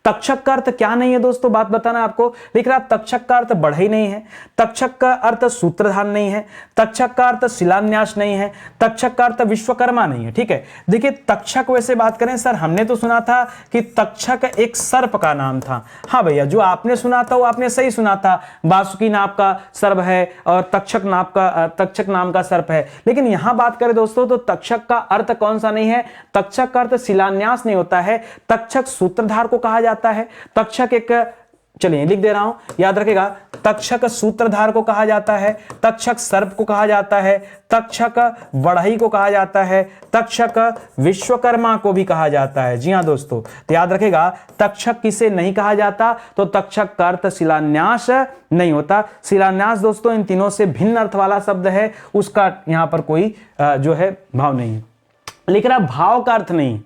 [SPEAKER 1] तक्षक का अर्थ क्या नहीं है दोस्तों, बात बताना आपको। लिख रहा तक्षक का अर्थ बढ़ई नहीं है, तक्षक का अर्थ सूत्रधार नहीं है, तक्षक का अर्थ शिलान्यास नहीं है, तक्षक का अर्थ विश्वकर्मा नहीं है। ठीक है, देखिए तक्षक वैसे बात करें सर, हमने तो सुना था कि तक्षक एक सर्प का नाम था। हाँ भैया, जो आपने सुना था वो आपने सही सुना था, वासुकी नाम का सर्प है और तक्षक नाम का सर्प है। लेकिन यहां बात करें दोस्तों तो तक्षक का अर्थ कौन सा नहीं है, तक्षक का अर्थ शिलान्यास नहीं होता है, तक्षक सूत्रधार को कहा जाता है। तक्षक एक, चलिए लिख दे रहा हूं, याद रखेगा, तक्षक सूत्रधार को कहा जाता है, तक्षक सर्प को कहा जाता है, तक्षक बढ़ई को कहा जाता है, तक्षक विश्वकर्मा को भी कहा जाता है। जी हां दोस्तों, तो याद रखेगा तक्षक किसे नहीं कहा जाता, तो तक्षक का अर्थ शिलान्यास नहीं होता। शिलान्यास दोस्तों इन तीनों से भिन्न अर्थ वाला शब्द है, उसका यहां पर कोई जो है भाव नहीं है। लिख रहा भाव का अर्थ नहीं।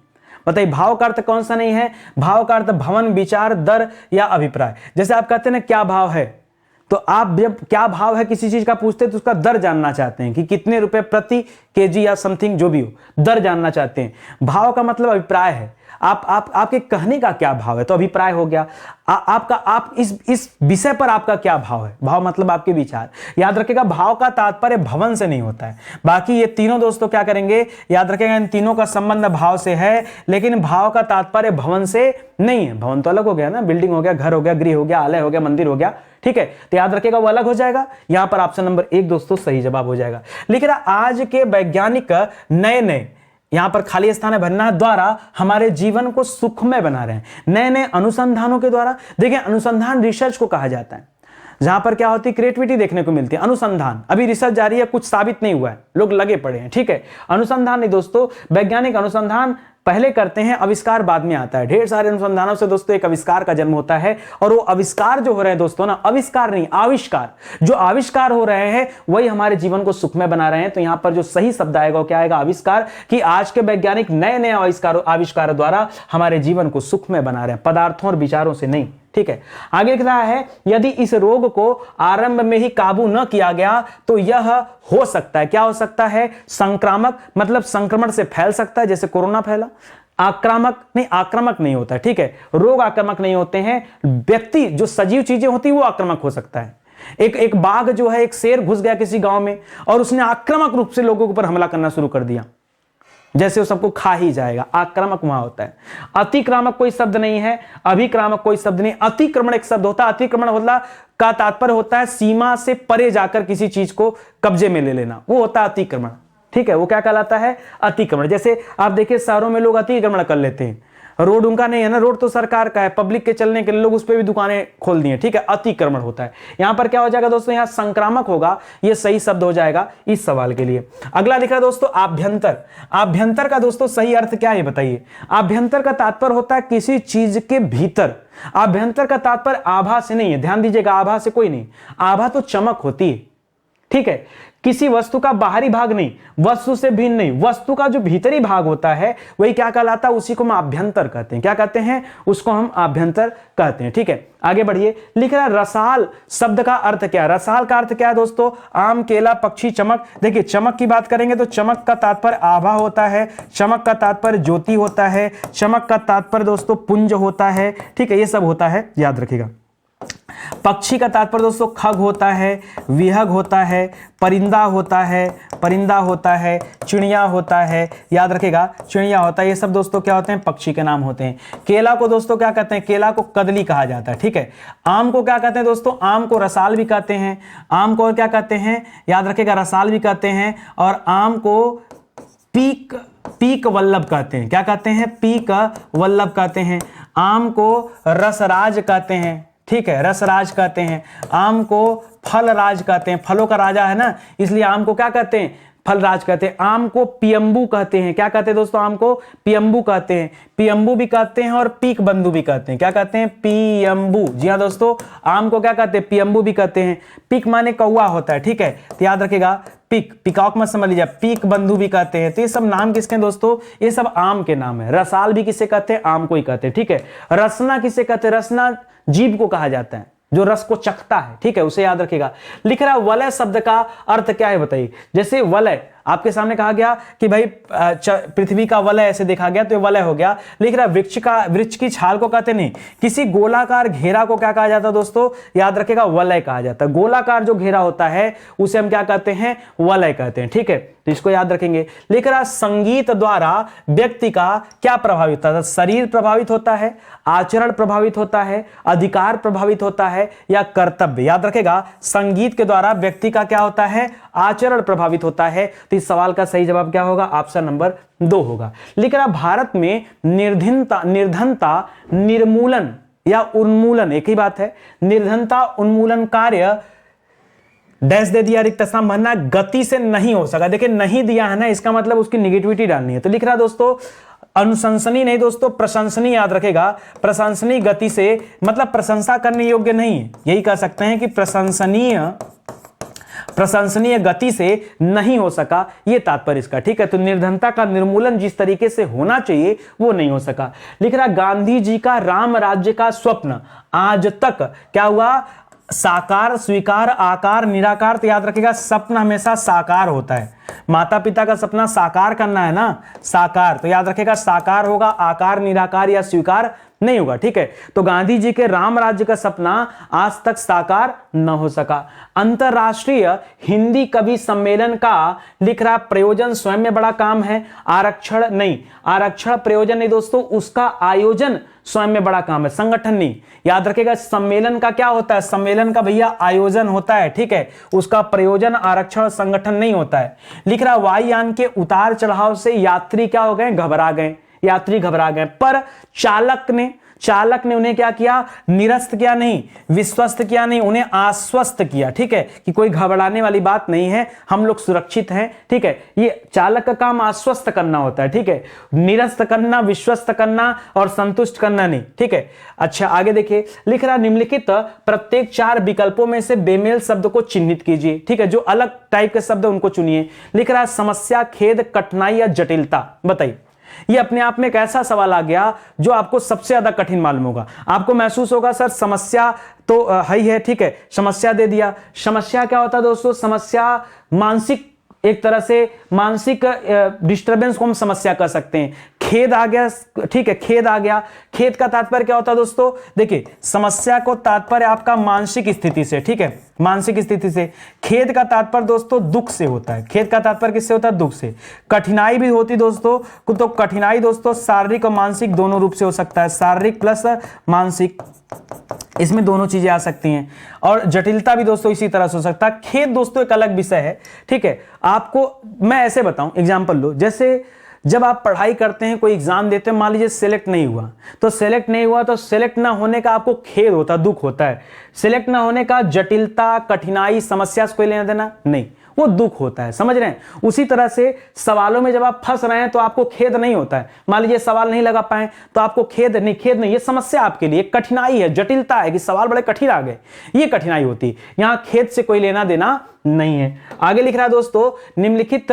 [SPEAKER 1] बताइए भाव का अर्थ कौन सा नहीं है? भाव का अर्थ भवन, विचार, दर या अभिप्राय। जैसे आप कहते हैं ना क्या भाव है, तो आप जब क्या भाव है किसी चीज का पूछते हैं तो उसका दर जानना चाहते हैं कि कितने रुपए प्रति केजी या समथिंग जो भी हो, दर जानना चाहते हैं। भाव का मतलब अभिप्राय है, आपके कहने का क्या भाव है, तो अभिप्राय हो गया। आप इस विषय पर आपका क्या भाव है, भाव मतलब आपके विचार। याद रखेगा भाव का तात्पर्य भवन से नहीं होता है। बाकी ये तीनों दोस्तों क्या करेंगे, याद रखेगा इन तीनों का संबंध भाव से है, लेकिन भाव का तात्पर्य भवन से नहीं है। भवन तो अलग हो गया ना, बिल्डिंग हो गया, घर हो गया, गृह हो गया, आलय हो गया, मंदिर हो गया। ठीक है, तो याद रखेगा वो अलग हो जाएगा। यहां पर ऑप्शन नंबर 1 दोस्तों सही जवाब हो जाएगा। लिख रहा आज के वैज्ञानिक नए यहां पर खाली स्थान भरना द्वारा हमारे जीवन को सुखमय बना रहे हैं। नए नए अनुसंधानों के द्वारा, देखिए अनुसंधान रिसर्च को कहा जाता है, जहां पर क्या होती है क्रिएटिविटी देखने को मिलती है। अनुसंधान, अभी रिसर्च जारी है, कुछ साबित नहीं हुआ है, लोग लगे पड़े हैं। ठीक है, अनुसंधान नहीं दोस्तों, वैज्ञानिक अनुसंधान पहले करते हैं, आविष्कार बाद में आता है। ढेर सारे अनुसंधानों से दोस्तों एक आविष्कार का जन्म होता है, और वो आविष्कार जो हो रहे हैं दोस्तों ना, आविष्कार नहीं आविष्कार, जो आविष्कार हो रहे हैं वही हमारे जीवन को सुखमय बना रहे हैं। तो यहां पर जो सही शब्द आएगा वो क्या आएगा, आविष्कार। कि आज के वैज्ञानिक नए नए आविष्कारों द्वारा हमारे जीवन को सुखमय बना रहे हैं, पदार्थों और विचारों से नहीं। ठीक है, आगे लिख रहा है यदि इस रोग को आरंभ में ही काबू न किया गया तो यह हो सकता है, क्या हो सकता है, संक्रामक, मतलब संक्रमण से फैल सकता है, जैसे कोरोना फैला। आक्रामक नहीं होता है। ठीक है, रोग आक्रामक नहीं होते हैं, व्यक्ति जो सजीव चीजें होती है वो आक्रामक हो सकता है। एक बाघ जो है, एक शेर घुस गया किसी गांव में और उसने आक्रामक रूप से लोगों के ऊपर हमला करना शुरू कर दिया, जैसे वो सबको खा ही जाएगा, आक्रामक वहां होता है। अतिक्रामक कोई शब्द नहीं है, अभिक्रामक कोई शब्द नहीं। अतिक्रमण एक शब्द होता है। अतिक्रमण होता का तात्पर्य होता है सीमा से परे जाकर किसी चीज को कब्जे में ले लेना, वो होता है अतिक्रमण। ठीक है, वो क्या कहलाता है, अतिक्रमण। जैसे आप देखिए शहरों में लोग अतिक्रमण कर लेते हैं, रोड उनका नहीं है ना, रोड तो सरकार का है, पब्लिक के चलने के लिए लोग उस पर भी दुकानें खोल दी हैं, ठीक है, अतिक्रमण होता है। यहां पर क्या हो जाएगा दोस्तों, यहां संक्रामक होगा, ये सही शब्द हो जाएगा इस सवाल के लिए। अगला दिख रहा है दोस्तों आभ्यंतर। आभ्यंतर का दोस्तों सही अर्थ क्या है बताइए। आभ्यंतर का तात्पर्य होता है किसी चीज के भीतर। आभ्यंतर का तात्पर्य आभा से नहीं है, ध्यान दीजिएगा, आभा से कोई नहीं, आभा तो चमक होती है, ठीक है, किसी वस्तु का बाहरी भाग नहीं, वस्तु से भिन्न नहीं, वस्तु का जो भीतरी भाग होता है वही क्या कहलाता है, उसी को हम आभ्यंतर कहते हैं। क्या कहते हैं, उसको हम आभ्यंतर कहते हैं, ठीक है। आगे बढ़िए, लिख रहा है रसाल शब्द का अर्थ क्या है। रसाल का अर्थ क्या है दोस्तों, आम, केला, पक्षी, चमक। देखिए चमक की बात करेंगे तो चमक का तात्पर्य आभा होता है, चमक का तात्पर्य ज्योति होता है, चमक का तात्पर्य दोस्तों पुंज होता है, ठीक है, ये सब होता है, याद रखिएगा। पक्षी का तात्पर्य दोस्तों खग होता है, विहग होता है, परिंदा होता है, परिंदा होता है, चिड़िया होता है, याद रखेगा, चिड़िया होता है, ये सब दोस्तों क्या होते हैं, पक्षी के नाम होते हैं। केला को दोस्तों क्या कहते हैं, केला को कदली कहा जाता है, ठीक है। आम को क्या कहते हैं दोस्तों, आम को रसाल भी कहते हैं, आम को क्या कहते हैं, याद रखेगा, रसाल भी कहते हैं, और आम को पीक वल्लभ कहते हैं। क्या कहते हैं, पीक वल्लभ कहते हैं। आम को रसराज कहते हैं, ठीक है, रसराज कहते हैं। आम को फलराज कहते हैं, फलों का राजा है ना, इसलिए आम को क्या कहते हैं, फलराज कहते हैं। आम को पियम्बू कहते हैं। क्या कहते हैं दोस्तों, आम को पियम्बू कहते हैं, पियम्बू भी कहते हैं और पीक बंधु भी कहते हैं। क्या कहते हैं, पियम्बू। जी हाँ दोस्तों, आम को क्या कहते हैं, पियम्बू भी कहते हैं। पीक माने कौवा होता है, ठीक है, तो याद रखिएगा, पीक, पिकॉक मत समझ लीजिए, पीक बंधु भी कहते हैं। तो ये सब नाम किसके हैं दोस्तों, ये सब आम के नाम है। रसाल भी किसे कहते हैं, आम को ही कहते हैं, ठीक है। रसना किसे कहते हैं, रसना जीभ को कहा जाता है, जो रस को चखता है, ठीक है, उसे याद रखिएगा। लिख रहा है वलय शब्द का अर्थ क्या है बताइए। जैसे वलय आपके सामने कहा गया कि भाई पृथ्वी का वलय ऐसे देखा गया तो ये वलय हो गया। लिख रहा है वृक्ष की छाल को कहते नहीं, किसी गोलाकार घेरा को क्या कहा जाता है दोस्तों, याद रखेगा, वलय कहा जाता है। गोलाकार जो घेरा होता है उसे हम क्या कहते हैं, वलय कहते हैं, ठीक है, तो इसको याद रखेंगे। लिख रहा संगीत द्वारा व्यक्ति का क्या प्रभावित होता है, शरीर प्रभावित होता है, आचरण प्रभावित होता है, अधिकार प्रभावित होता है, या कर्तव्य। याद रखेगा, संगीत के द्वारा व्यक्ति का क्या होता है, आचरण प्रभावित होता है। तो इस सवाल का सही जवाब क्या होगा, ऑप्शन नंबर 2 होगा। लिख रहा भारत में निर्धनता निर्मूलन या उन्मूलन एक ही बात है, निर्धनता उन्मूलन कार्य डैश दे दिया, रिक्त स्थान भरना, गति से नहीं हो सका। देखिए नहीं दिया है ना, इसका मतलब उसकी निगेटिविटी डालनी है। तो लिख रहा दोस्तों अनुशंसनीय नहीं दोस्तों, प्रशंसनीय, याद रखेगा, प्रशंसनीय गति से, मतलब प्रशंसा करने योग्य नहीं है, यही कह सकते हैं कि प्रशंसनीय गति से नहीं हो सका, ये तात्पर्य इसका, ठीक है। तो निर्धनता का निर्मूलन जिस तरीके से होना चाहिए वो नहीं हो सका। लिख रहा गांधी जी का राम राज्य का स्वप्न आज तक क्या हुआ, साकार, स्वीकार, आकार, निराकार। तो याद रखिएगा, सपना हमेशा साकार होता है, माता पिता का सपना साकार करना है ना, साकार, तो याद रखिएगा साकार होगा, आकार, निराकार या स्वीकार नहीं होगा, ठीक है। तो गांधी जी के राम राज्य का सपना आज तक साकार न हो सका। अंतरराष्ट्रीय हिंदी कवि सम्मेलन का लिख रहा प्रयोजन स्वयं में बड़ा काम है, आरक्षण नहीं, आरक्षण प्रयोजन नहीं दोस्तों, उसका आयोजन स्वयं में बड़ा काम है, संगठन नहीं। याद रखिएगा, सम्मेलन का क्या होता है, सम्मेलन का भैया आयोजन होता है, ठीक है, उसका प्रयोजन, आरक्षण, संगठन नहीं होता है। लिख रहा वायुयान के उतार चढ़ाव से यात्री क्या हो गए, घबरा गए, यात्री घबरा गए, पर चालक ने उन्हें क्या किया, निरस्त किया नहीं, विश्वस्त किया नहीं, उन्हें आश्वस्त किया, ठीक है, कि कोई घबराने वाली बात नहीं है, हम लोग सुरक्षित हैं, ठीक है। ये चालक का काम आश्वस्त करना होता है, ठीक है, निरस्त करना, विश्वस्त करना और संतुष्ट करना नहीं, ठीक है। अच्छा आगे देखिए, लिख रहा निम्नलिखित प्रत्येक 4 विकल्पों में से बेमेल शब्द को चिन्हित कीजिए, ठीक है, जो अलग टाइप के शब्द उनको चुनिए। लिख रहा समस्या, खेद, कठिनाई या जटिलता, बताइए। ये अपने आप में एक ऐसा सवाल आ गया जो आपको सबसे ज्यादा कठिन मालूम होगा। आपको महसूस होगा सर समस्या तो है, ठीक है, समस्या दे दिया। समस्या क्या होता है दोस्तों, समस्या मानसिक, एक तरह से मानसिक डिस्टरबेंस को हम समस्या कह सकते हैं। खेद आ गया, ठीक है, खेद आ गया। खेद का तात्पर्य क्या होता है दोस्तों, देखिए समस्या को तात्पर्य आपका मानसिक स्थिति से, ठीक है, मानसिक स्थिति से। खेद का तात्पर्य दोस्तों दुख से होता है, खेद का तात्पर्य किससे होता है, दुख से। कठिनाई भी होती दोस्तों, तो कठिनाई दोस्तों शारीरिक और मानसिक दोनों रूप से हो सकता है, शारीरिक प्लस मानसिक, इसमें दोनों चीजें आ सकती हैं। और जटिलता भी दोस्तों इसी तरह से हो सकता है। खेद दोस्तों एक अलग विषय है, ठीक है। आपको मैं ऐसे बताऊं, एग्जांपल लो, जैसे जब आप पढ़ाई करते हैं, कोई एग्जाम देते हैं, मान लीजिए सेलेक्ट नहीं हुआ, तो सेलेक्ट नहीं हुआ तो सेलेक्ट ना होने का आपको खेद होता, दुख होता है। सेलेक्ट ना होने का जटिलता, कठिनाई, समस्या से कोई लेना देना नहीं, वो दुख होता है, समझ रहे हैं। उसी तरह से सवालों में जब आप फंस रहे हैं तो आपको खेद नहीं होता है। मान लीजिए सवाल नहीं लगा पाए तो आपको खेद नहीं, ये समस्या आपके लिए कठिनाई है, जटिलता है कि सवाल बड़े कठिन आ गए, ये कठिनाई होती है। यहां खेद से कोई लेना देना नहीं है। आगे लिख रहा है दोस्तों, निम्नलिखित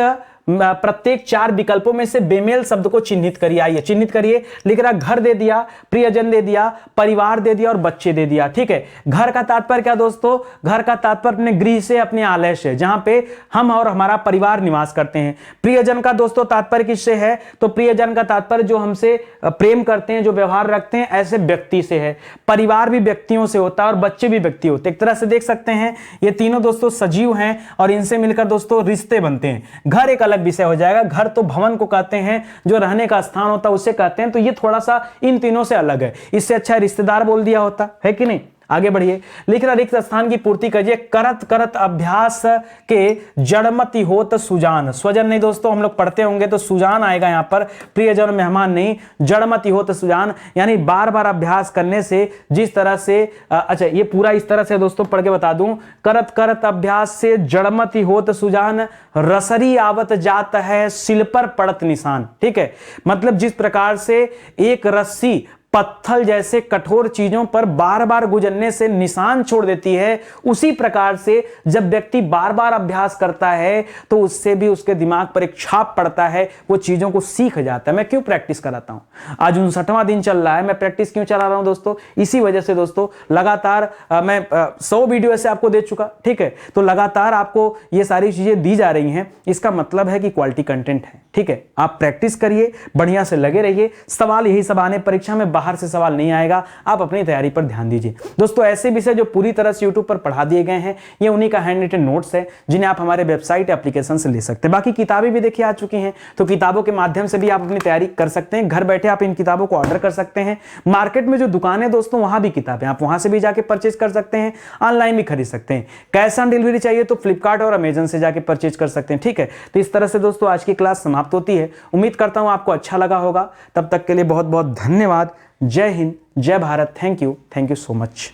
[SPEAKER 1] प्रत्येक 4 विकल्पों में से बेमेल शब्द को चिन्हित करिए। आइए चिन्हित करिए। लिख रहा घर दे दिया, प्रियजन दे दिया, परिवार दे दिया और बच्चे दे दिया। ठीक है, घर का तात्पर्य क्या दोस्तों? घर का तात्पर्य अपने गृह से, अपने आलय से, जहां पे हम और हमारा परिवार निवास करते हैं। प्रियजन का दोस्तों तात्पर्य किससे है? तो प्रियजन का तात्पर्य जो हमसे प्रेम करते हैं, जो व्यवहार रखते हैं, ऐसे व्यक्ति से है। परिवार भी व्यक्तियों से होता है और बच्चे भी व्यक्ति होते हैं। एक तरह से देख सकते हैं ये तीनों दोस्तों सजीव हैं और इनसे मिलकर दोस्तों रिश्ते बनते हैं। घर एक अलग विषय हो जाएगा। घर तो भवन को कहते हैं, जो रहने का स्थान होता है उसे कहते हैं, तो ये थोड़ा सा इन तीनों से अलग है। इससे अच्छा रिश्तेदार बोल दिया होता है कि नहीं। आगे बढ़िए। लिख रहा रिक्त स्थान की पूर्ति कीजिए। करत करत अभ्यास के जड़मति होत सुजान। स्वजन नहीं दोस्तों, हम लोग पढ़ते होंगे तो सुजान आएगा यहां पर, प्रियजन मेहमान नहीं, जड़मति होत सुजान, यानी बार बार अभ्यास करने से जिस तरह से अच्छा ये पूरा इस तरह से दोस्तों पढ़ के बता दूं। करत करत अभ्यास से जड़मति होत सुजान, रसरी आवत जात है सिल पर पड़त निशान। ठीक है, मतलब जिस प्रकार से एक रस्सी पत्थर जैसे कठोर चीजों पर बार बार गुजरने से निशान छोड़ देती है, उसी प्रकार से जब व्यक्ति बार बार अभ्यास करता है तो उससे भी उसके दिमाग पर एक छाप पड़ता है, वो चीजों को सीख जाता है। मैं क्यों प्रैक्टिस कराता हूं? आज 59वां दिन चल रहा है। मैं प्रैक्टिस क्यों चला रहा हूं दोस्तों? इसी वजह से दोस्तों लगातार मैं 100 वीडियो ऐसे आपको दे चुका। ठीक है, तो लगातार आपको ये सारी चीजें दी जा रही हैं, इसका मतलब है कि क्वालिटी कंटेंट है। ठीक है, आप प्रैक्टिस करिए, बढ़िया से लगे रहिए। सवाल यही सब आने, परीक्षा में बाहर से सवाल नहीं आएगा। आप अपनी तैयारी पर ध्यान दीजिए दोस्तों। ऐसे विषय जो पूरी तरह से YouTube पर पढ़ा दिए गए हैं, ये उन्हीं का हैंड रिटन नोट्स है, जिन्हें आप हमारे वेबसाइट एप्लीकेशन से ले सकते हैं। बाकी किताबें भी देखिए आ चुकी हैं, तो किताबों के माध्यम से भी आप अपनी तैयारी कर सकते हैं। घर बैठे आप इन किताबों को ऑर्डर कर सकते हैं। मार्केट में जो दुकान है दोस्तों, वहां भी किताबें, आप वहां से भी जाके परचेज कर सकते हैं, ऑनलाइन भी खरीद सकते हैं। कैश ऑन डिलीवरी चाहिए तो फ्लिपकार्ट और अमेजन से जाके परचेज कर सकते हैं। ठीक है, तो इस तरह से दोस्तों आज की क्लास समाप्त होती है। उम्मीद करता हूं आपको अच्छा लगा होगा। तब तक के लिए बहुत बहुत धन्यवाद। जय हिंद, जय Bharat. Thank you so much.